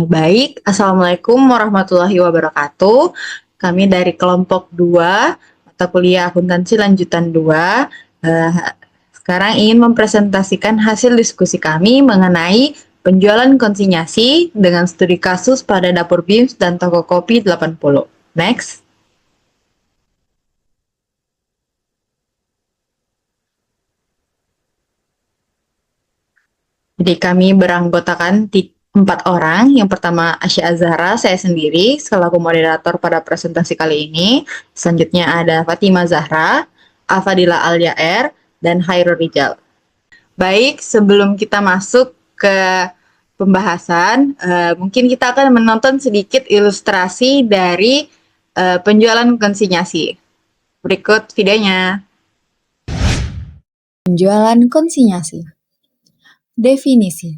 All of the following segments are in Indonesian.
Baik, Assalamualaikum warahmatullahi wabarakatuh. Kami dari kelompok 2, mata kuliah akuntansi lanjutan 2, sekarang ingin mempresentasikan hasil diskusi kami mengenai penjualan konsinyasi dengan studi kasus pada dapur BIMS dan toko kopi 80. Next. Jadi kami beranggotakan 4 orang. Yang pertama Asya Azhara, saya sendiri selaku moderator pada presentasi kali ini. Selanjutnya ada Fatima Zahra, Afadila Alyaer, dan Hairul Rijal. Baik, sebelum kita masuk ke pembahasan, mungkin kita akan menonton sedikit ilustrasi dari penjualan konsinyasi. Berikut videonya. Penjualan konsinyasi. Definisi.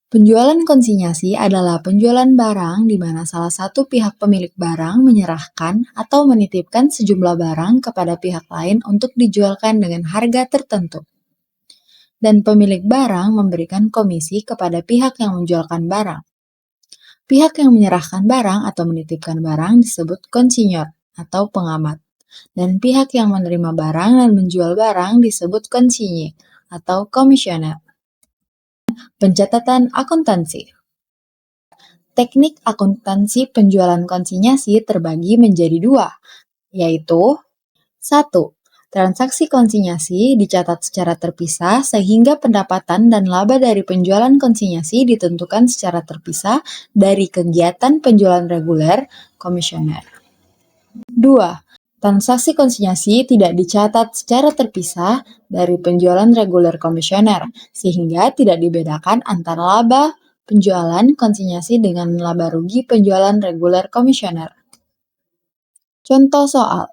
Penjualan konsinyasi adalah penjualan barang di mana salah satu pihak pemilik barang menyerahkan atau menitipkan sejumlah barang kepada pihak lain untuk dijualkan dengan harga tertentu. Dan pemilik barang memberikan komisi kepada pihak yang menjualkan barang. Pihak yang menyerahkan barang atau menitipkan barang disebut konsinyor atau pengamat. Dan pihak yang menerima barang dan menjual barang disebut konsinye atau komisioner. Pencatatan akuntansi. Teknik akuntansi penjualan konsinyasi terbagi menjadi 2, yaitu 1. Transaksi konsinyasi dicatat secara terpisah sehingga pendapatan dan laba dari penjualan konsinyasi ditentukan secara terpisah dari kegiatan penjualan reguler komisioner. 2. Transaksi konsinyasi tidak dicatat secara terpisah dari penjualan reguler komisioner, sehingga tidak dibedakan antara laba penjualan konsinyasi dengan laba rugi penjualan reguler komisioner. Contoh soal.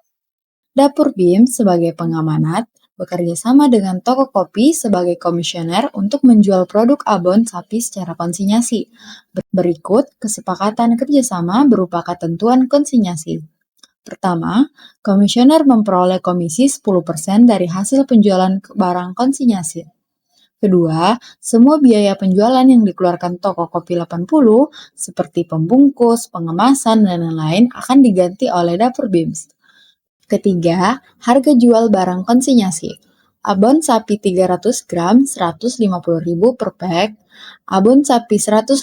Dapur BIMS sebagai pengamanat bekerja sama dengan toko kopi sebagai komisioner untuk menjual produk abon sapi secara konsinyasi. Berikut kesepakatan kerjasama berupa ketentuan konsinyasi. Pertama, komisioner memperoleh komisi 10% dari hasil penjualan barang konsinyasi. Kedua, semua biaya penjualan yang dikeluarkan toko kopi 80 seperti pembungkus, pengemasan, dan lain-lain akan diganti oleh dapur BIMS. Ketiga, harga jual barang konsinyasi. Abon sapi 300 gram 150.000 per pack, abon sapi 150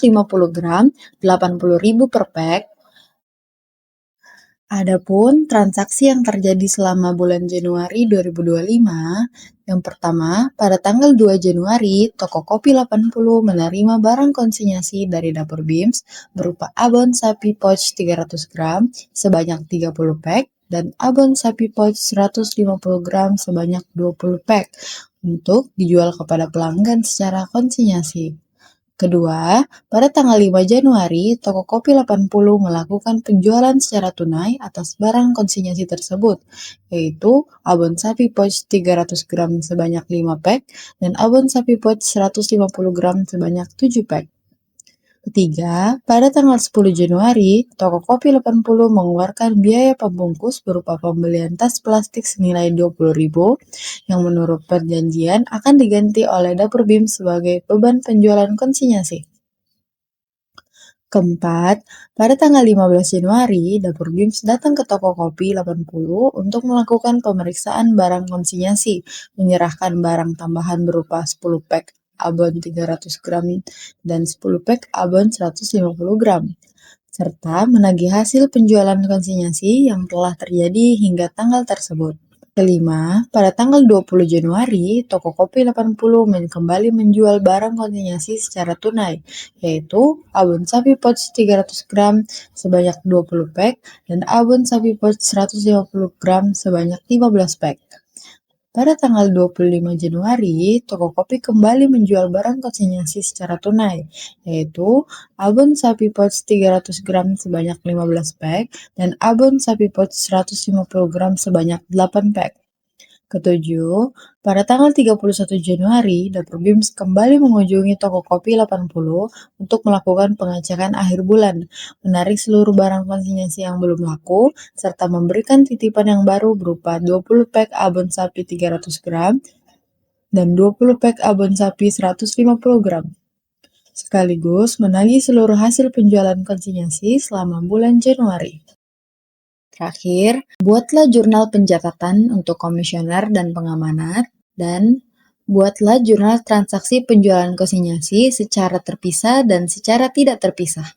gram 80.000 per pack. Adapun transaksi yang terjadi selama bulan Januari 2025, yang pertama, pada tanggal 2 Januari, toko kopi 80 menerima barang konsinyasi dari dapur BIMS berupa abon sapi pouch 300 gram sebanyak 30 pack dan abon sapi pouch 150 gram sebanyak 20 pack untuk dijual kepada pelanggan secara konsinyasi. Kedua, pada tanggal 5 Januari, toko kopi 80 melakukan penjualan secara tunai atas barang konsinyasi tersebut, yaitu abon sapi pouch 300 gram sebanyak 5 pack dan abon sapi pouch 150 gram sebanyak 7 pack. Ketiga, pada tanggal 10 Januari, toko kopi 80 mengeluarkan biaya pembungkus berupa pembelian tas plastik senilai 20.000 yang menurut perjanjian akan diganti oleh dapur BIMS sebagai beban penjualan konsinyasi. Keempat, pada tanggal 15 Januari, dapur BIMS datang ke toko kopi 80 untuk melakukan pemeriksaan barang konsinyasi, menyerahkan barang tambahan berupa 10 pack abon 300 gram dan 10 pack abon 150 gram, serta menagih hasil penjualan konsinyasi yang telah terjadi hingga tanggal tersebut. Kelima, pada tanggal 20 Januari, toko kopi 80 kembali menjual barang konsinyasi secara tunai, yaitu abon sapi pouch 300 gram sebanyak 20 pack dan abon sapi pouch 150 gram sebanyak 15 pack. Pada tanggal 25 Januari, toko kopi kembali menjual barang konsinyasi secara tunai, yaitu abon sapi pouch 300 gram sebanyak 15 pack dan abon sapi pouch 150 gram sebanyak 8 pack. Ketujuh, pada tanggal 31 Januari, dapur BIMS kembali mengunjungi toko kopi 80 untuk melakukan pengecekan akhir bulan, menarik seluruh barang konsinyasi yang belum laku, serta memberikan titipan yang baru berupa 20 pack abon sapi 300 gram dan 20 pack abon sapi 150 gram. sekaligus menagih seluruh hasil penjualan konsinyasi selama bulan Januari. Terakhir, buatlah jurnal pencatatan untuk komisioner dan pengamanat, dan buatlah jurnal transaksi penjualan konsinyasi secara terpisah dan secara tidak terpisah.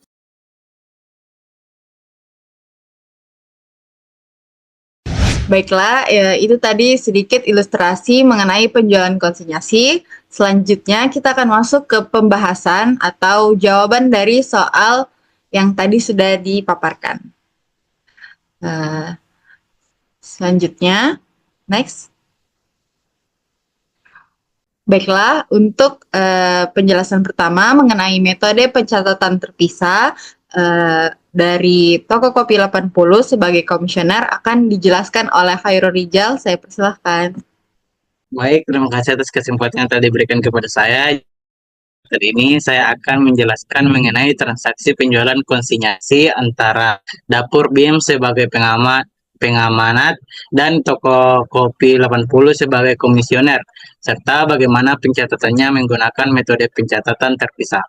Baiklah, ya, itu tadi sedikit ilustrasi mengenai penjualan konsinyasi. Selanjutnya kita akan masuk ke pembahasan atau jawaban dari soal yang tadi sudah dipaparkan. Selanjutnya, next. Baiklah, untuk penjelasan pertama mengenai metode pencatatan terpisah, dari toko kopi 80 sebagai komisioner akan dijelaskan oleh Khairul Rijal. Saya persilahkan. Baik, terima kasih atas kesempatan yang telah diberikan kepada saya. Kali ini saya akan menjelaskan mengenai transaksi penjualan konsinyasi antara Dapur BIM sebagai pengamanat dan toko kopi 80 sebagai komisioner, serta bagaimana pencatatannya menggunakan metode pencatatan terpisah.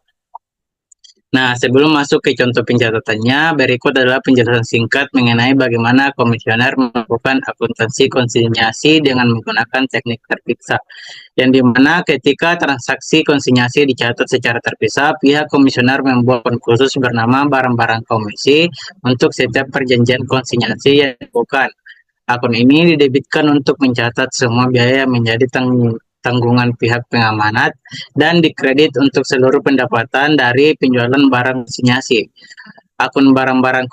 Nah, sebelum masuk ke contoh pencatatannya, berikut adalah penjelasan singkat mengenai bagaimana komisioner melakukan akuntansi konsinyasi dengan menggunakan teknik terpisah. Yang dimana ketika transaksi konsinyasi dicatat secara terpisah, pihak komisioner membuat akun khusus bernama barang-barang komisi untuk setiap perjanjian konsinyasi yang dilakukan. Akun ini didebitkan untuk mencatat semua biaya menjadi tanggungan pihak pengamanat dan dikredit untuk seluruh pendapatan dari penjualan barang konsinyasi. Akun barang-barang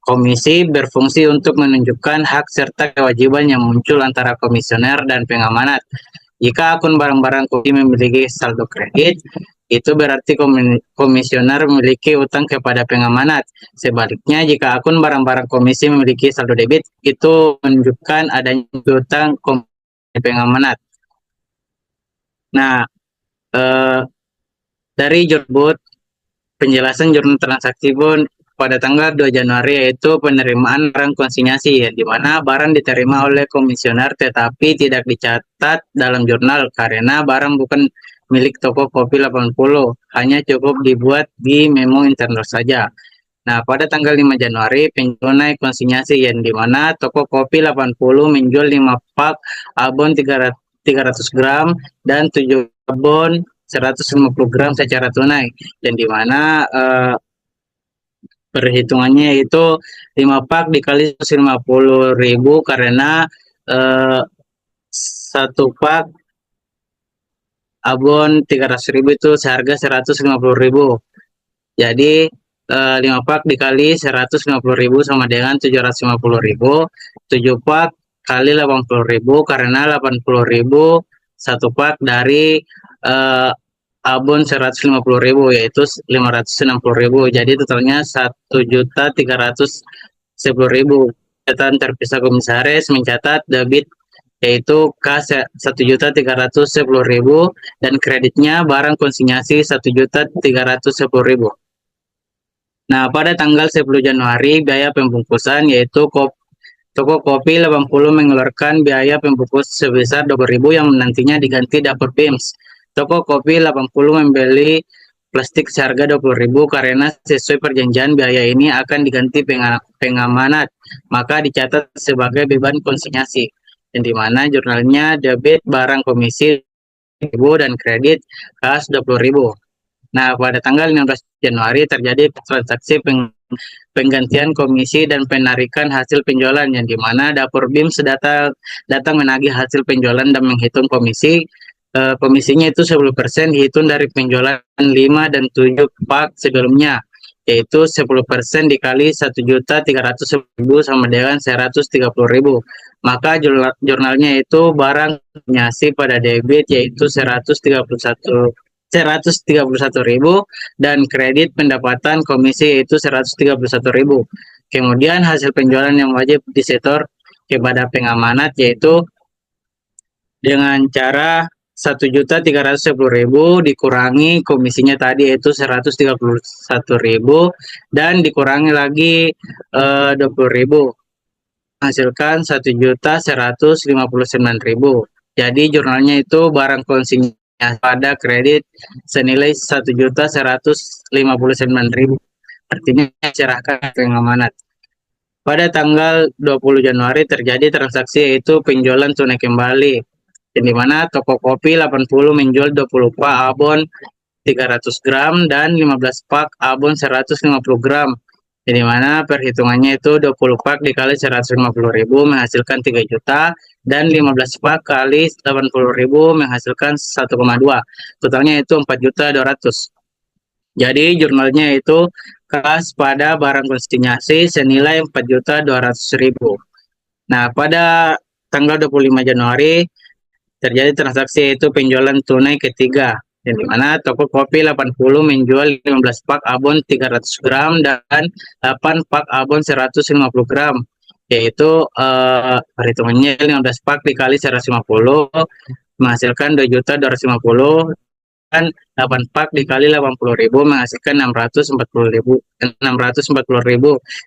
komisi berfungsi untuk menunjukkan hak serta kewajiban yang muncul antara komisioner dan pengamanat. Jika akun barang-barang komisi memiliki saldo kredit, itu berarti komisioner memiliki utang kepada pengamanat. Sebaliknya, jika akun barang-barang komisi memiliki saldo debit, itu menunjukkan adanya utang pengamanat. Nah, dari jurnal penjelasan jurnal transaksi pun pada tanggal 2 Januari yaitu penerimaan barang konsinyasi, di mana barang diterima oleh komisioner tetapi tidak dicatat dalam jurnal karena barang bukan milik toko kopi 80, hanya cukup dibuat di memo internal saja. Nah, pada tanggal 5 Januari penjualan konsinyasi yang di mana toko kopi 80 menjual 5 pak abon 300 gram dan 7 abon 150 gram secara tunai, dan di mana perhitungannya itu 5 pak dikali 150.000 karena 1 pak abon 300.000 itu seharga 150.000. Jadi 5 pak dikali 150.000 sama dengan 750.000. 7 pak kali 80.000 karena 80.000 1 pak dari abon 150.000 yaitu 560.000. Jadi totalnya 1.310.000. Catatan terpisah komisaris mencatat debit yaitu K 1.310.000 dan kreditnya barang konsinyasi 1.310.000. Nah, pada tanggal 10 Januari biaya pembungkusan yaitu toko kopi 80 mengeluarkan biaya pembungkus sebesar 20.000 yang nantinya diganti Dapur BIMS. Toko kopi 80 membeli plastik seharga 20.000 karena sesuai perjanjian biaya ini akan diganti pengamanat, maka dicatat sebagai beban konsinyasi. Yang dimana jurnalnya debit barang komisi 1.000 dan kredit kas 20.000. Nah, pada tanggal 16 Januari terjadi transaksi penggantian komisi dan penarikan hasil penjualan yang dimana Dapur BIMS datang menagih hasil penjualan dan menghitung komisi. Komisinya itu 10% dihitung dari penjualan 5 dan 7 pak sebelumnya, yaitu 10% dikali 1.310.000 sama dengan 130.000. Maka jurnalnya itu barang konsinyasi pada debit yaitu 131.000 dan kredit pendapatan komisi yaitu 131.000. Kemudian hasil penjualan yang wajib disetor kepada pengamanat yaitu dengan cara 1.310.000 dikurangi komisinya tadi yaitu 131.000 dan dikurangi lagi 20.000, hasilkan 1.159.000. Jadi jurnalnya itu barang konsinyasi pada kredit senilai 1.159.000. Artinya diserahkan ke pengamanat. Pada tanggal 20 Januari terjadi transaksi yaitu penjualan tunai kembali, di mana toko kopi 80 menjual 20 pak abon 300 gram dan 15 pak abon 150 gram. Di mana perhitungannya itu 20 pak dikali 150.000 menghasilkan 3 juta dan 15 pak kali 80.000 menghasilkan 1,2. Totalnya itu 4.200.000. Jadi jurnalnya itu kas pada barang konsinyasi senilai 4.200.000. Nah, pada tanggal 25 Januari terjadi transaksi yaitu penjualan tunai ketiga, di mana toko kopi 80 menjual 15 pak abon 300 gram dan 8 pak abon 150 gram, yaitu perhitungannya 15 pak dikali 150 menghasilkan 2.250.000 kan 8 pak dikali 80.000 menghasilkan 640.000.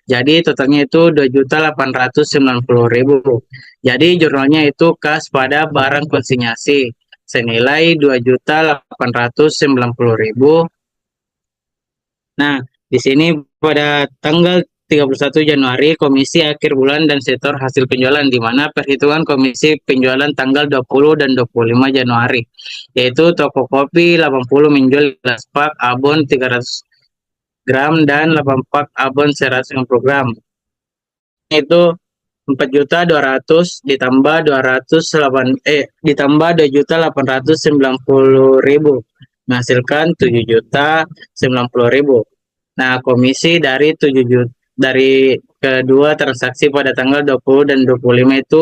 Jadi totalnya itu 2.890.000. Jadi jurnalnya itu kas pada barang konsinyasi senilai 2.890.000. Nah, di sini pada tanggal 31 Januari Komisi Akhir Bulan dan Setor Hasil Penjualan, di mana perhitungan Komisi Penjualan tanggal 20 dan 25 Januari, yaitu toko kopi 80 menjual 11 pak abon 300 gram dan 8 pak abon 150 gram. Itu 4.200.000 ditambah 2.890.000 menghasilkan 7.090.000. Nah, komisi dari kedua transaksi pada tanggal 20 dan 25 itu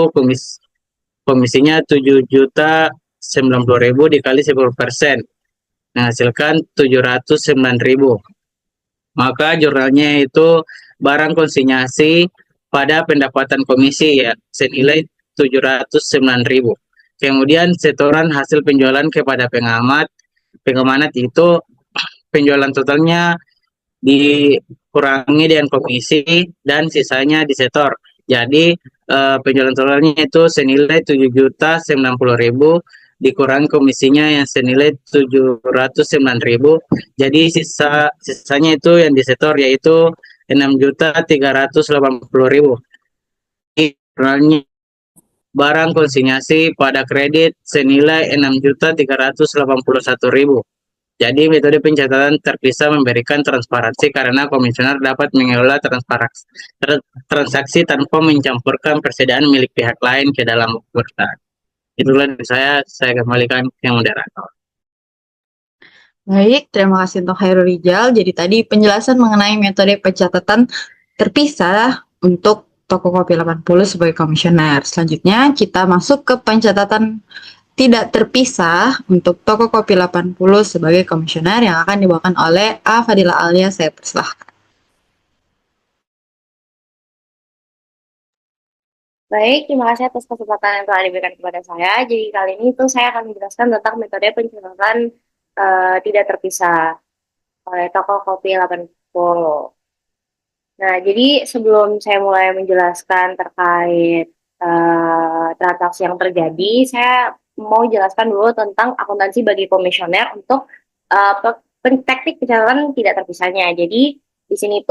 komisinya 7.090.000 dikali 10%, menghasilkan 709.000. Maka jurnalnya itu barang konsinyasi pada pendapatan komisi ya senilai 709.000. Kemudian setoran hasil penjualan kepada pengamanat itu penjualan totalnya dikurangi dengan komisi dan sisanya disetor. Jadi penjualan totalnya itu senilai 7.090.000 dikurangi komisinya yang senilai 709.000. Jadi sisanya itu yang disetor yaitu 6.380.000. Jurnalnya barang konsinyasi pada kredit senilai 6.381.000. Jadi metode pencatatan terpisah memberikan transparansi karena komisioner dapat mengelola transaksi tanpa mencampurkan persediaan milik pihak lain ke dalam bursa. Itulah dari saya kembalikan yang moderator. Baik, terima kasih untuk Khairul Rijal. Jadi tadi penjelasan mengenai metode pencatatan terpisah untuk toko kopi 80 sebagai komisioner. Selanjutnya kita masuk ke pencatatan tidak terpisah untuk toko kopi 80 sebagai komisioner yang akan dibawakan oleh A. Fadila Alia. Saya persilahkan. Baik, terima kasih atas kesempatan yang telah diberikan kepada saya. Jadi kali ini saya akan menjelaskan tentang metode pencatatan tidak terpisah oleh toko kopi 80. Nah, jadi sebelum saya mulai menjelaskan terkait transaksi yang terjadi, saya mau jelaskan dulu tentang akuntansi bagi komisioner untuk teknik pencatatan tidak terpisahnya. Jadi di sini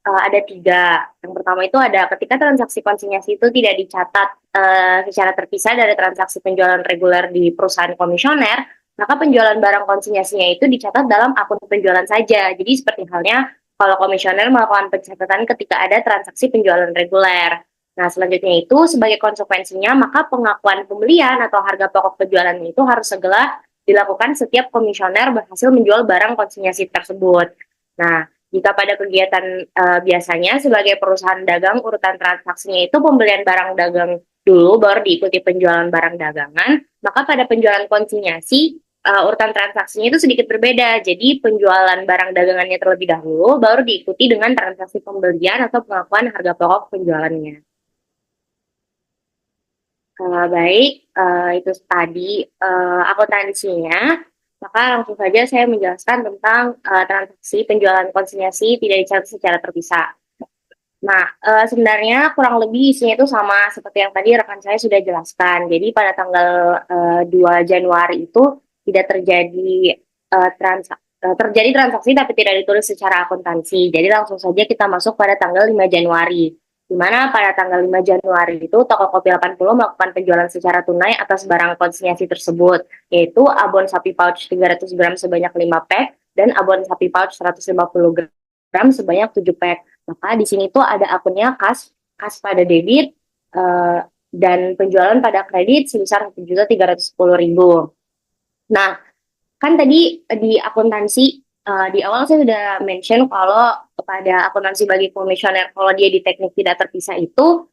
ada 3. Yang pertama itu ada ketika transaksi konsinyasi itu tidak dicatat secara terpisah dari transaksi penjualan reguler di perusahaan komisioner, maka penjualan barang konsinyasinya itu dicatat dalam akun penjualan saja. Jadi seperti halnya kalau komisioner melakukan pencatatan ketika ada transaksi penjualan reguler. Nah, selanjutnya itu sebagai konsekuensinya maka pengakuan pembelian atau harga pokok penjualan itu harus segera dilakukan setiap komisioner berhasil menjual barang konsinyasi tersebut. Nah, jika pada kegiatan biasanya sebagai perusahaan dagang urutan transaksinya itu pembelian barang dagang dulu baru diikuti penjualan barang dagangan, maka pada penjualan konsinyasi urutan transaksinya itu sedikit berbeda. Jadi penjualan barang dagangannya terlebih dahulu baru diikuti dengan transaksi pembelian atau pengakuan harga pokok penjualannya. Baik, itu tadi akuntansinya. Maka langsung saja saya menjelaskan tentang transaksi penjualan konsinyasi tidak dicatat secara terpisah. Nah, sebenarnya kurang lebih isinya itu sama seperti yang tadi rekan saya sudah jelaskan. Jadi pada tanggal 2 Januari itu tidak terjadi terjadi transaksi tapi tidak ditulis secara akuntansi. Jadi langsung saja kita masuk pada tanggal 5 Januari. Di mana pada tanggal 5 Januari itu toko Kopi 80 melakukan penjualan secara tunai atas barang konsinyasi tersebut, yaitu abon sapi pouch 300 gram sebanyak 5 pack dan abon sapi pouch 150 gram sebanyak 7 pack. Maka di sini tuh ada akunnya kas pada debit dan penjualan pada kredit sebesar 1.310.000. Nah, kan tadi di akuntansi di awal saya sudah mention kalau pada akuntansi bagi komisioner kalau dia di teknik tidak terpisah itu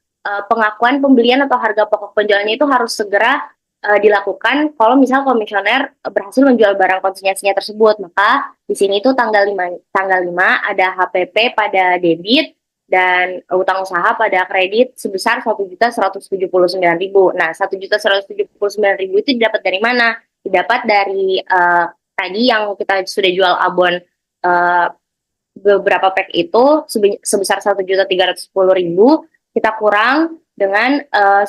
pengakuan pembelian atau harga pokok penjualannya itu harus segera dilakukan kalau misal komisioner berhasil menjual barang konsinyasinya tersebut. Maka di sini itu tanggal 5 ada HPP pada debit dan utang usaha pada kredit sebesar 1.179.000. Nah, 1.179.000 itu didapat dari mana? Didapat dari tadi yang kita sudah jual abon beberapa pack itu sebesar 1.310.000, kita kurang dengan 10%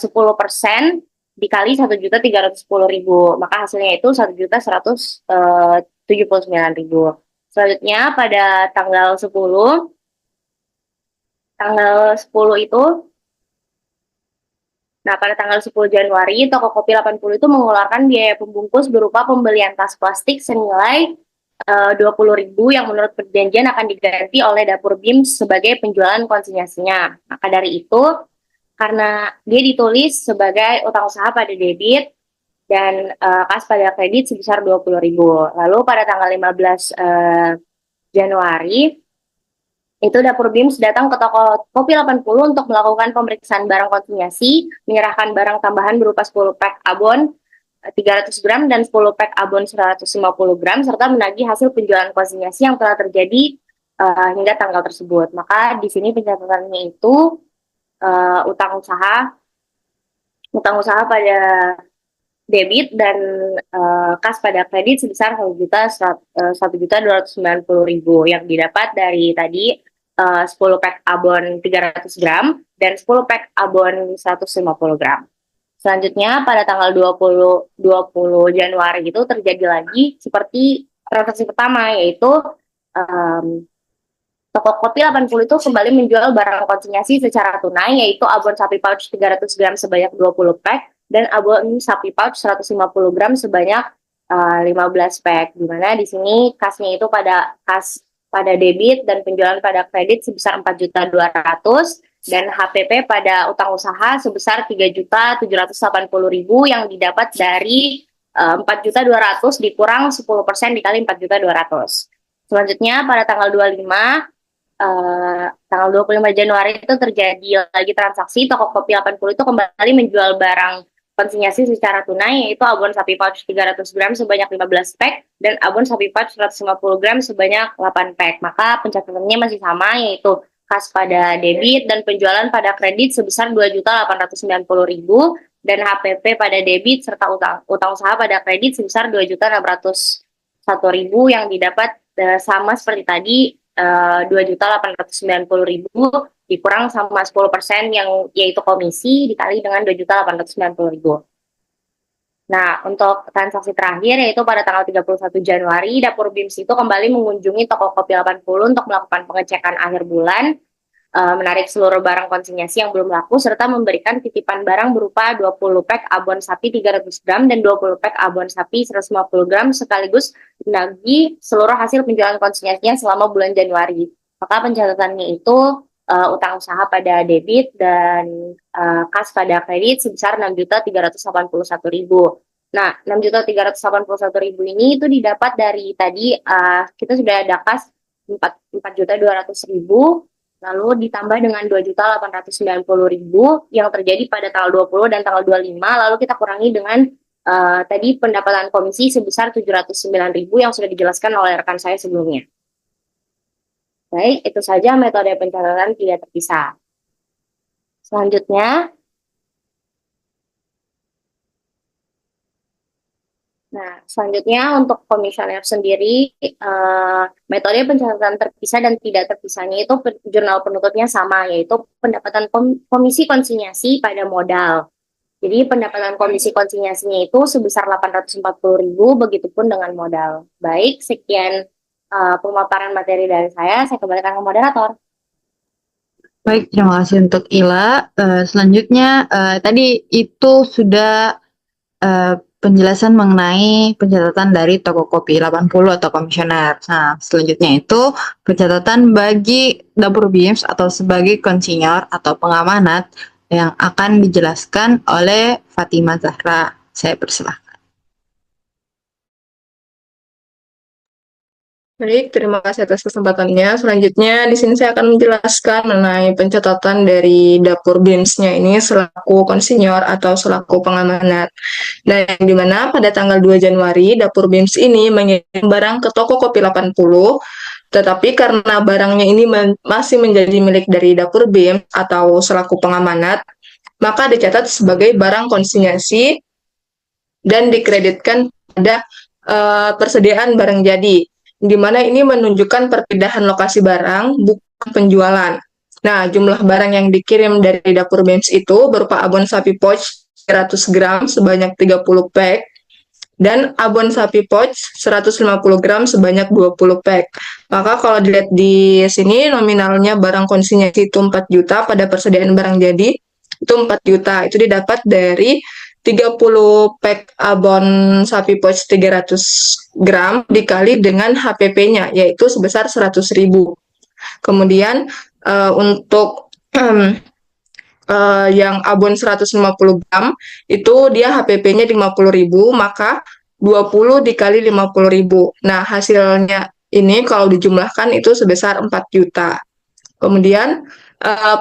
dikali 1.310.000, maka hasilnya itu 1.179.000. Selanjutnya pada tanggal 10 itu, nah pada tanggal 10 Januari toko Kopi 80 itu mengeluarkan biaya pembungkus berupa pembelian tas plastik senilai 20.000 yang menurut perjanjian akan diganti oleh dapur BIM sebagai penjualan konsinyasinya. Maka dari itu, karena dia ditulis sebagai utang usaha pada debit dan kas pada kredit sebesar 20.000. Lalu pada tanggal 15 Januari, itu dapur BIMS datang ke toko Kopi 80 untuk melakukan pemeriksaan barang konsinyasi, menyerahkan barang tambahan berupa 10 pack abon 300 gram dan 10 pack abon 150 gram, serta menagih hasil penjualan konsinyasi yang telah terjadi hingga tanggal tersebut. Maka di sini pencatatannya itu utang usaha pada debit dan kas pada kredit sebesar 1.290.000 yang didapat dari tadi 10 pack abon 300 gram dan 10 pack abon 150 gram. Selanjutnya pada tanggal 20 Januari itu terjadi lagi seperti transaksi pertama, yaitu toko Kopi 80 itu kembali menjual barang konsinyasi secara tunai, yaitu abon sapi pouch 300 gram sebanyak 20 pack dan abon sapi pouch 150 gram sebanyak 15 pack. Di mana di sini kasnya itu kas pada debit dan penjualan pada kredit sebesar 4.200.000 dan HPP pada utang usaha sebesar 3.780.000 yang didapat dari 4.200.000 dikurang 10% dikali 4.200.000. Selanjutnya pada tanggal 25 Januari itu terjadi lagi transaksi toko Kopi 80 itu kembali menjual barang konsinyasi secara tunai, yaitu abon sapi pouch 300 gram sebanyak 15 pack dan abon sapi pouch 150 gram sebanyak 8 pack. Maka pencatatannya masih sama, yaitu kas pada debit dan penjualan pada kredit sebesar 2.890.000 dan HPP pada debit serta utang usaha pada kredit sebesar 2.601.000 yang didapat sama seperti tadi 2.890.000 dikurang sama 10% yang yaitu komisi dikali dengan 2.890.000. Nah, untuk transaksi terakhir yaitu pada tanggal 31 Januari, Dapur BIMS itu kembali mengunjungi toko Kopi 80 untuk melakukan pengecekan akhir bulan, menarik seluruh barang konsinyasi yang belum laku, serta memberikan titipan barang berupa 20 pack abon sapi 300 gram dan 20 pack abon sapi 150 gram sekaligus menagih seluruh hasil penjualan konsinyasinya selama bulan Januari. Maka pencatatannya itu utang usaha pada debit dan kas pada kredit sebesar 6.381.000. Nah, 6.381.000 ini itu didapat dari tadi kita sudah ada kas 4.200.000, lalu ditambah dengan 2.890.000 yang terjadi pada tanggal 20 dan tanggal 25, lalu kita kurangi dengan tadi pendapatan komisi sebesar 709.000 yang sudah dijelaskan oleh rekan saya sebelumnya. Baik, itu saja metode pencatatan tidak terpisah. Selanjutnya, untuk komisioner sendiri, metode pencatatan terpisah dan tidak terpisahnya itu jurnal penutupnya sama, yaitu pendapatan komisi konsinyasi pada modal, Jadi pendapatan komisi konsinyasinya itu sebesar 840.000, begitupun dengan modal. Baik, sekian pemaparan materi dari saya kembalikan ke moderator. Baik, terima kasih untuk Ila. Selanjutnya, tadi itu sudah penjelasan mengenai pencatatan dari toko kopi 80 atau komisioner. Nah, selanjutnya itu pencatatan bagi dapur BIMS atau sebagai konsinyur atau pengamanat yang akan dijelaskan oleh Fatima Zahra. Saya persilahkan. Baik, terima kasih atas kesempatannya. Selanjutnya, di sini saya akan menjelaskan mengenai pencatatan dari dapur BIMS-nya ini selaku konsinyur atau selaku pengamanat. Dan yang dimana pada tanggal 2 Januari, dapur BIMS ini mengirim barang ke toko kopi 80, tetapi karena barangnya ini masih menjadi milik dari dapur BIMS atau selaku pengamanat, maka dicatat sebagai barang konsinyasi dan dikreditkan pada persediaan barang jadi, di mana ini menunjukkan perpindahan lokasi barang, bukan penjualan. Nah, jumlah barang yang dikirim dari dapur BIMS itu berupa abon sapi pouch 100 gram sebanyak 30 pack, dan abon sapi pouch 150 gram sebanyak 20 pack. Maka kalau dilihat di sini, nominalnya barang konsinyasi itu 4 juta, pada persediaan barang jadi itu 4 juta. Itu didapat dari 30 pack abon sapi pouch 300 gram dikali dengan HPP-nya, yaitu sebesar 100.000. Kemudian untuk yang abon 150 gram, itu dia HPP-nya 50.000, maka 20 dikali 50.000. Nah, hasilnya ini kalau dijumlahkan itu sebesar 4 juta. Kemudian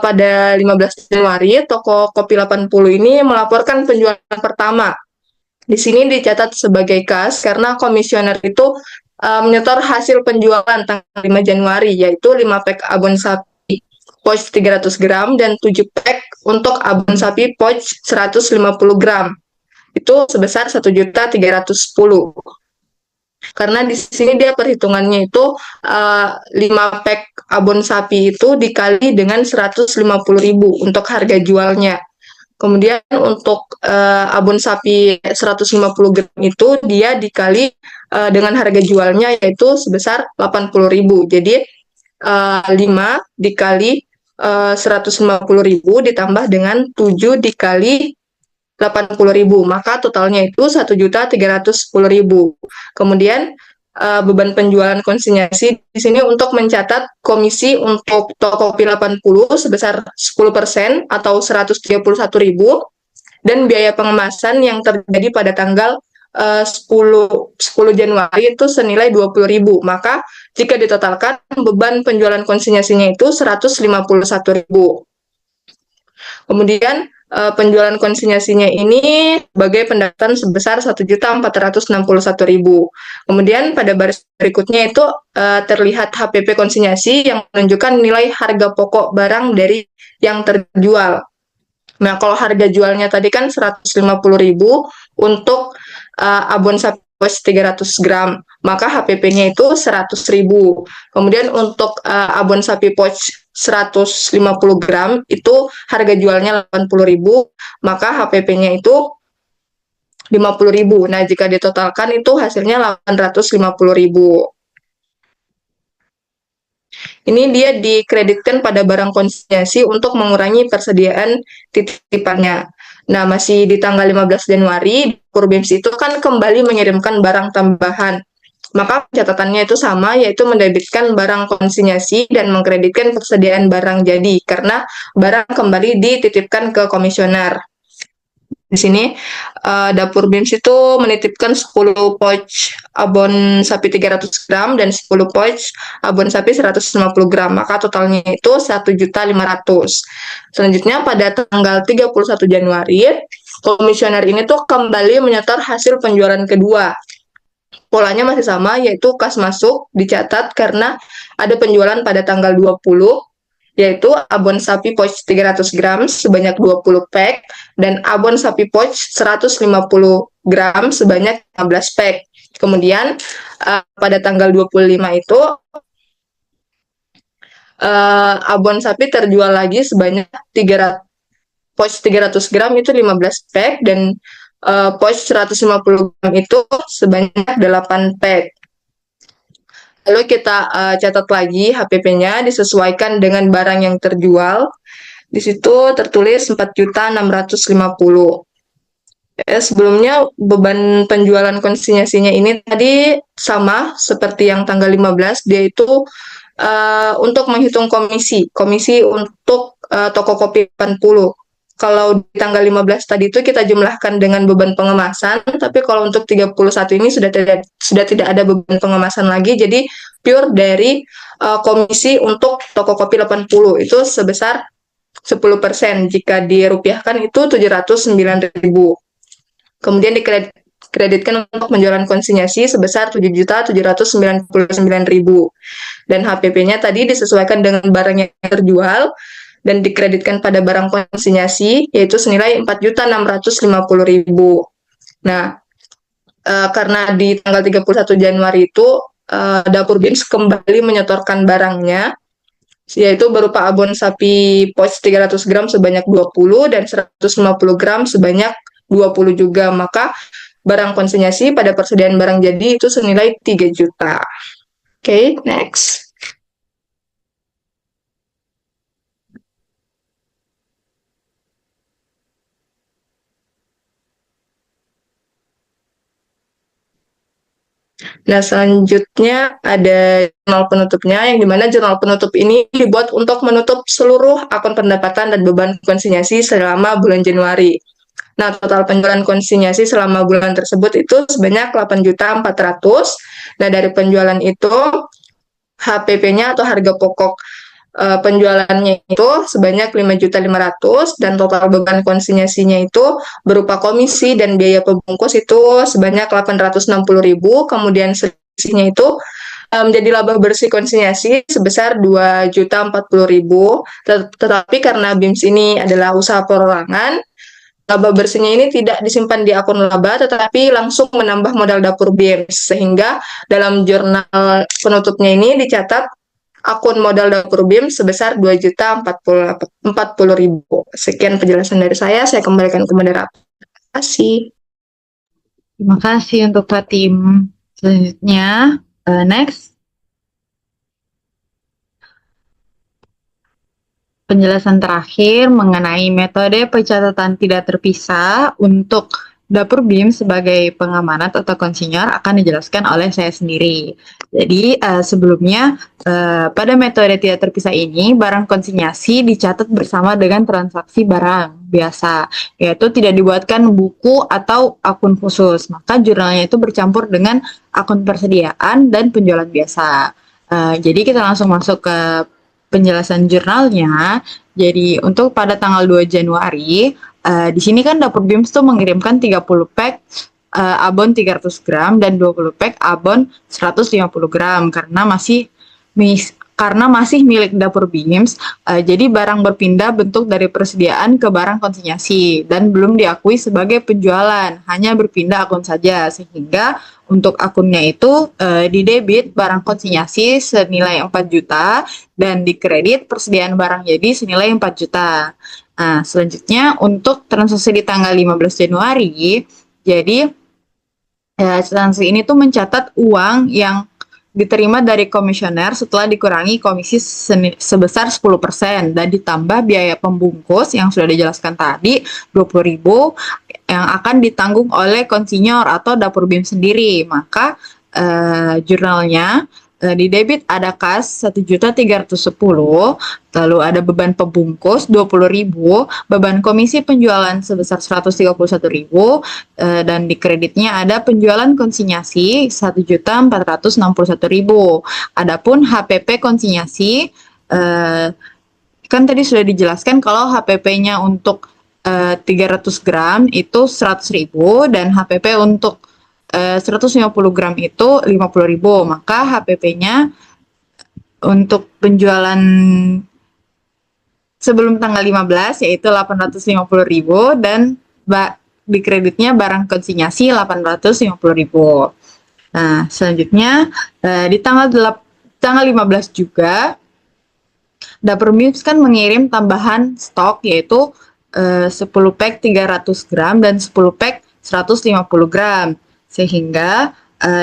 pada 15 Januari, toko Kopi 80 ini melaporkan penjualan pertama. Di sini dicatat sebagai kas karena komisioner itu menyetor hasil penjualan tanggal 5 Januari, yaitu 5 pack abon sapi pouch 300 gram dan 7 pack untuk abon sapi pouch 150 gram. Itu sebesar 1.310. Karena di sini dia perhitungannya itu 5 pack abon sapi itu dikali dengan 150.000 untuk harga jualnya. Kemudian untuk abon sapi 150 gram itu dia dikali dengan harga jualnya yaitu sebesar 80.000. Jadi 5 dikali 150.000 ditambah dengan 7 dikali 80.000, maka totalnya itu 1.310.000. Kemudian beban penjualan konsinyasi di sini untuk mencatat komisi untuk toko Kopi 80 sebesar 10% atau 131.000, dan biaya pengemasan yang terjadi pada tanggal 10 Januari itu senilai 20.000. Maka jika ditotalkan beban penjualan konsinyasinya itu 151.000. Kemudian penjualan konsinyasinya ini sebagai pendapatan sebesar 1.461.000. Kemudian pada baris berikutnya itu terlihat HPP konsinyasi yang menunjukkan nilai harga pokok barang dari yang terjual. Nah, kalau harga jualnya tadi kan 150.000 untuk abon sapi pouch 300 gram, maka HPP-nya itu 100.000. Kemudian untuk abon sapi pouch 150 gram itu harga jualnya 80.000, maka HPP-nya itu 50.000. Nah, jika ditotalkan itu hasilnya 850.000. Ini dia dikreditkan pada barang konsinyasi untuk mengurangi persediaan titipannya. Nah, masih di tanggal 15 Januari, Dapur BIMS itu kan kembali mengirimkan barang tambahan. Maka catatannya itu sama, yaitu mendebitkan barang konsinyasi dan mengkreditkan persediaan barang jadi, karena barang kembali dititipkan ke komisioner. Di sini Dapur BIMS itu menitipkan 10 pouch abon sapi 300 gram dan 10 pouch abon sapi 150 gram, maka totalnya itu 1.500.000. Selanjutnya pada tanggal 31 Januari, komisioner ini tuh kembali menyetor hasil penjualan kedua. Polanya masih sama, yaitu kas masuk dicatat karena ada penjualan pada tanggal 20, yaitu abon sapi pouch 300 gram sebanyak 20 pack dan abon sapi pouch 150 gram sebanyak 15 pack. Kemudian pada tanggal 25 itu abon sapi terjual lagi sebanyak pouch 300 gram itu 15 pack, dan pouch 150 gram itu sebanyak 8 pack. Lalu kita catat lagi HPP-nya disesuaikan dengan barang yang terjual. Di situ tertulis 4.650.000. Sebelumnya beban penjualan konsinyasinya ini tadi sama seperti yang tanggal 15, dia itu untuk menghitung komisi untuk toko kopi 80. Kalau di tanggal 15 tadi itu kita jumlahkan dengan beban pengemasan, tapi kalau untuk 31 ini sudah tidak ada beban pengemasan lagi, jadi pure dari komisi untuk toko kopi 80 itu sebesar 10%. Jika dirupiahkan itu 709.000. Kemudian dikreditkan untuk penjualan konsinyasi sebesar 7.799.000. Dan HPP-nya tadi disesuaikan dengan barang yang terjual dan dikreditkan pada barang konsinyasi, yaitu senilai 4.650.000. Nah, karena di tanggal 31 Januari itu Dapur BIMS kembali menyetorkan barangnya, yaitu berupa abon sapi pouch 300 gram sebanyak 20 dan 150 gram sebanyak 20 juga. Maka barang konsinyasi pada persediaan barang jadi itu senilai 3 juta. Oke, next. Nah, selanjutnya ada jurnal penutupnya, yang dimana jurnal penutup ini dibuat untuk menutup seluruh akun pendapatan dan beban konsinyasi selama bulan Januari. Nah, total penjualan konsinyasi selama bulan tersebut itu sebanyak 8.400.000. Nah, dari penjualan itu HPP-nya atau harga pokok penjualannya itu sebanyak 5.500.000, dan total beban konsinyasinya itu berupa komisi dan biaya pembungkus itu sebanyak 860.000. Kemudian selisihnya itu menjadi laba bersih konsinyasi sebesar 2.040.000. Tetapi karena BIMS ini adalah usaha perorangan, laba bersihnya ini tidak disimpan di akun laba, tetapi langsung menambah modal dapur BIMS, sehingga dalam jurnal penutupnya ini dicatat akun modal dapur BIMS sebesar 2.040.000. Sekian penjelasan dari saya kembalikan ke moderator. Terima kasih. Terima kasih untuk Fatim. Selanjutnya, next. Penjelasan terakhir mengenai metode pencatatan tidak terpisah untuk dapur BIMS sebagai pengamanat atau konsinyur akan dijelaskan oleh saya sendiri. Jadi sebelumnya pada metode tidak terpisah ini barang konsinyasi dicatat bersama dengan transaksi barang biasa, yaitu tidak dibuatkan buku atau akun khusus. Maka jurnalnya itu bercampur dengan akun persediaan dan penjualan biasa. Jadi kita langsung masuk ke penjelasan jurnalnya. Jadi untuk pada tanggal 2 Januari, di sini kan Dapur BIMS tuh mengirimkan 30 pack abon 300 gram dan 20 pack abon 150 gram karena masih milik Dapur BIMS. Jadi barang berpindah bentuk dari persediaan ke barang konsinyasi dan belum diakui sebagai penjualan, hanya berpindah akun saja, sehingga untuk akunnya itu didebit barang konsinyasi senilai 4 juta dan dikredit persediaan barang jadi senilai 4 juta. Nah, selanjutnya untuk transaksi di tanggal 15 Januari, jadi transaksi ini tuh mencatat uang yang diterima dari komisioner setelah dikurangi komisi sebesar 10% dan ditambah biaya pembungkus yang sudah dijelaskan tadi 20.000 yang akan ditanggung oleh konsinyur atau dapur BIMS sendiri. Maka jurnalnya di debit ada kas 1.310.000, lalu ada beban pembungkus 20.000, beban komisi penjualan sebesar 131.000, dan di kreditnya ada penjualan konsinyasi 1.461.000. Adapun HPP konsinyasi kan tadi sudah dijelaskan kalau HPP-nya untuk 300 gram itu 100.000 dan HPP untuk 150 gram itu 50.000, maka HPP-nya untuk penjualan sebelum tanggal 15 yaitu 850.000 dan di kreditnya barang konsinyasi 850.000. Nah, selanjutnya di tanggal 15 juga Dapur BIMS kan mengirim tambahan stok yaitu 10 pack 300 gram dan 10 pack 150 gram. Sehingga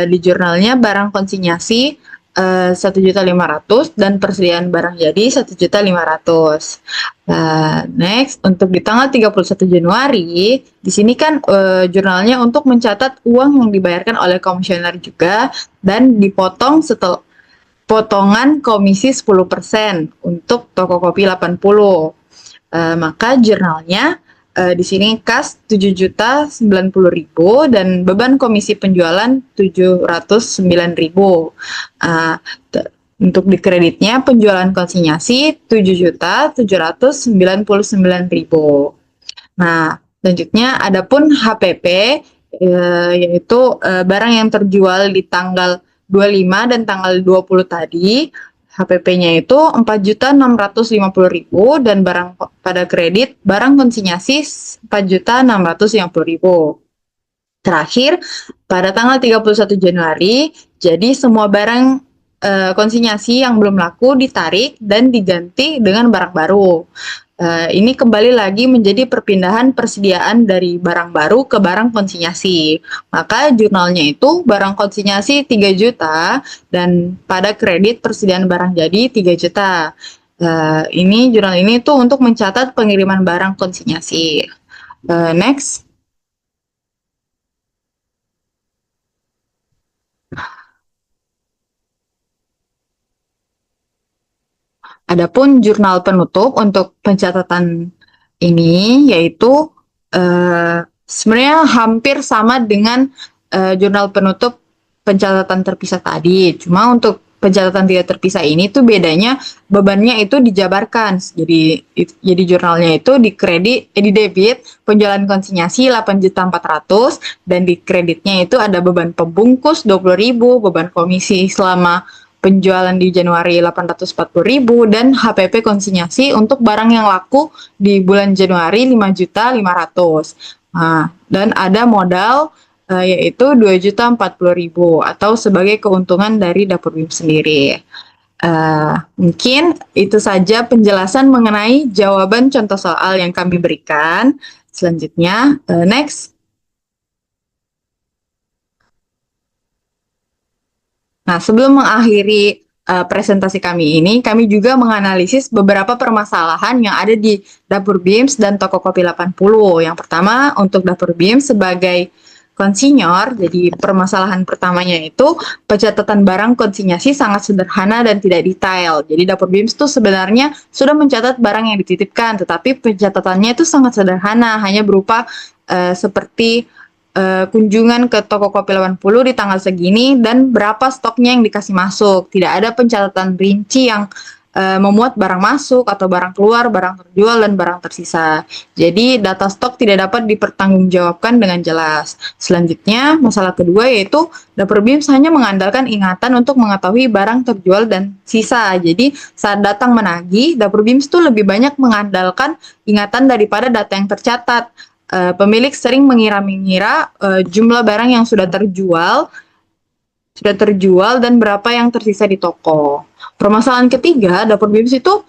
di jurnalnya barang konsinyasi 1.500.000 dan persediaan barang jadi 1.500.000. Next, untuk di tanggal 31 Januari, di sini kan jurnalnya untuk mencatat uang yang dibayarkan oleh komisioner juga dan dipotong setelah potongan komisi 10% untuk toko kopi 80. Maka jurnalnya di sini kas 7.090.000 dan beban komisi penjualan 709.000. Untuk di kreditnya penjualan konsinyasi 7.799.000. Nah, selanjutnya adapun HPP yaitu barang yang terjual di tanggal 25 dan tanggal 20 tadi, HPP-nya itu 4.650.000 dan barang pada kredit barang konsinyasi 4.650.000. Terakhir, pada tanggal 31 Januari, jadi semua barang konsinyasi yang belum laku ditarik dan diganti dengan barang baru. Ini kembali lagi menjadi perpindahan persediaan dari barang baru ke barang konsinyasi. Maka jurnalnya itu barang konsinyasi 3 juta dan pada kredit persediaan barang jadi 3 juta. Ini jurnal ini tuh untuk mencatat pengiriman barang konsinyasi. Next. Adapun jurnal penutup untuk pencatatan ini yaitu sebenarnya hampir sama dengan jurnal penutup pencatatan terpisah tadi. Cuma untuk pencatatan tidak terpisah ini tuh bedanya bebannya itu dijabarkan. Jadi jurnalnya itu di debit penjualan konsinyasi 8.400.000 dan di kreditnya itu ada beban pembungkus 20.000, beban komisi selama penjualan di Januari 840.000 dan HPP konsinyasi untuk barang yang laku di bulan Januari 5.500.000. Dan ada modal yaitu 2.040.000 atau sebagai keuntungan dari dapur BIM sendiri. Mungkin itu saja penjelasan mengenai jawaban contoh soal yang kami berikan. Selanjutnya, next. Nah, sebelum mengakhiri presentasi kami ini, kami juga menganalisis beberapa permasalahan yang ada di Dapur BIMS dan Toko Kopi 80. Yang pertama, untuk Dapur BIMS sebagai konsinyur, jadi permasalahan pertamanya itu pencatatan barang konsinyasi sangat sederhana dan tidak detail. Jadi Dapur BIMS itu sebenarnya sudah mencatat barang yang dititipkan, tetapi pencatatannya itu sangat sederhana, hanya berupa seperti kunjungan ke toko kopi 80 di tanggal segini dan berapa stoknya yang dikasih masuk. Tidak ada pencatatan rinci yang memuat barang masuk atau barang keluar, barang terjual, dan barang tersisa. Jadi data stok tidak dapat dipertanggungjawabkan dengan jelas. Selanjutnya, masalah kedua yaitu Dapur BIMS hanya mengandalkan ingatan untuk mengetahui barang terjual dan sisa. Jadi saat datang menagih, Dapur BIMS itu lebih banyak mengandalkan ingatan daripada data yang tercatat. Pemilik sering mengira-mengira jumlah barang yang sudah terjual dan berapa yang tersisa di toko. Permasalahan ketiga, Dapur BIMS itu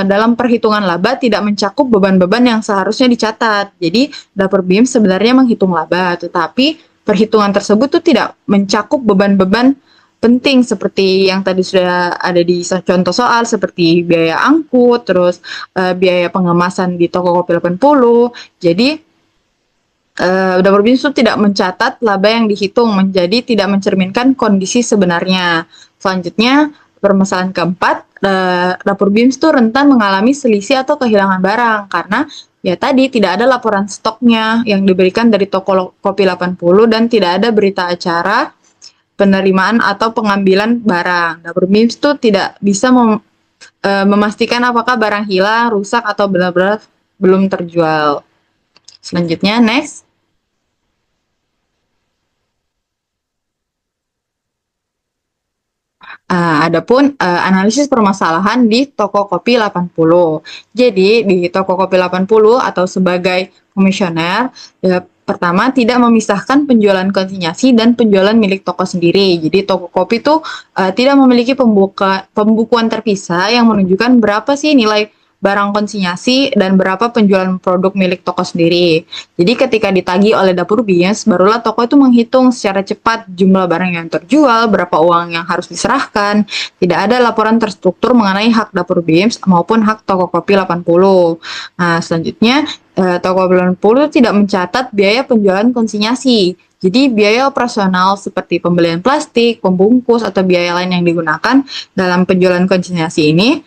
dalam perhitungan laba tidak mencakup beban-beban yang seharusnya dicatat. Jadi Dapur BIMS sebenarnya menghitung laba, tetapi perhitungan tersebut tuh tidak mencakup beban-beban penting seperti yang tadi sudah ada di contoh soal seperti biaya angkut, terus biaya pengemasan di toko kopi 80. Jadi Dapur BIMS itu tidak mencatat laba yang dihitung, menjadi tidak mencerminkan kondisi sebenarnya. Selanjutnya, permasalahan keempat, Dapur BIMS itu rentan mengalami selisih atau kehilangan barang karena ya tadi tidak ada laporan stoknya yang diberikan dari toko kopi 80 dan tidak ada berita acara penerimaan atau pengambilan barang. Dapur BIMS itu tidak bisa memastikan apakah barang hilang, rusak atau benar-benar belum terjual. Selanjutnya, next. Adapun analisis permasalahan di toko kopi 80. Jadi di toko kopi 80 atau sebagai komisioner, pertama tidak memisahkan penjualan konsinyasi dan penjualan milik toko sendiri. Jadi toko kopi itu tidak memiliki pembukuan terpisah yang menunjukkan berapa sih nilai barang konsinyasi, dan berapa penjualan produk milik toko sendiri. Jadi ketika ditagih oleh dapur BIMS, barulah toko itu menghitung secara cepat jumlah barang yang terjual, berapa uang yang harus diserahkan. Tidak ada laporan terstruktur mengenai hak dapur BIMS maupun hak toko kopi 80. Nah, selanjutnya toko 80 tidak mencatat biaya penjualan konsinyasi. Jadi biaya operasional seperti pembelian plastik, pembungkus, atau biaya lain yang digunakan dalam penjualan konsinyasi ini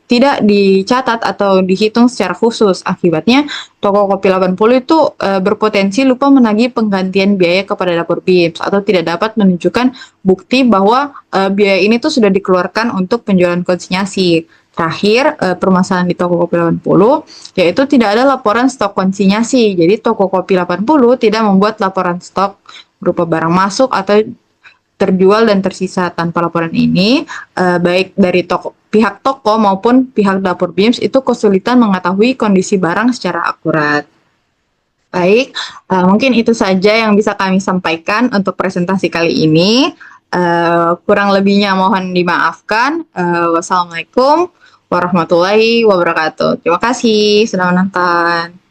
tidak dicatat atau dihitung secara khusus. Akibatnya, toko kopi 80 itu berpotensi lupa menagih penggantian biaya kepada dapur BIMS atau tidak dapat menunjukkan bukti bahwa biaya ini tuh sudah dikeluarkan untuk penjualan konsinyasi. Terakhir, permasalahan di toko kopi 80 yaitu tidak ada laporan stok konsinyasi. Jadi toko kopi 80 tidak membuat laporan stok berupa barang masuk atau terjual dan tersisa. Tanpa laporan ini, baik dari pihak toko maupun pihak dapur BIMS itu kesulitan mengetahui kondisi barang secara akurat. Baik, mungkin itu saja yang bisa kami sampaikan untuk presentasi kali ini. Kurang lebihnya mohon dimaafkan. Wassalamualaikum warahmatullahi wabarakatuh. Terima kasih sudah menonton.